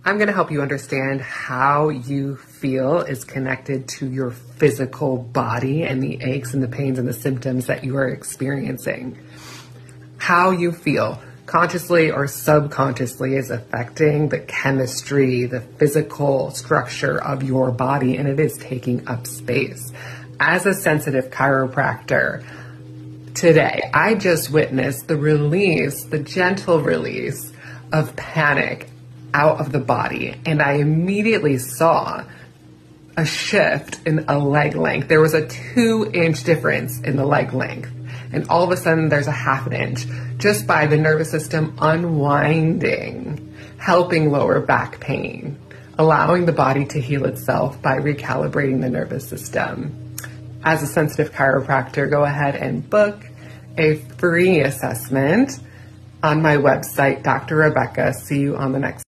I'm going to help you understand how you feel is connected to your physical body and the aches and the pains and the symptoms that you are experiencing. How you feel, consciously or subconsciously, is affecting the chemistry, the physical structure of your body, and it is taking up space. As a sensitive chiropractor, today, I just witnessed the gentle release of panic out of the body, and I immediately saw a shift in a leg length. There was a 2-inch difference in the leg length, and all of a sudden there's a 1/2 inch just by the nervous system unwinding, helping lower back pain, allowing the body to heal itself by recalibrating the nervous system. As a sensitive chiropractor, go ahead and book a free assessment on my website, Dr. Rebecca. See you on the next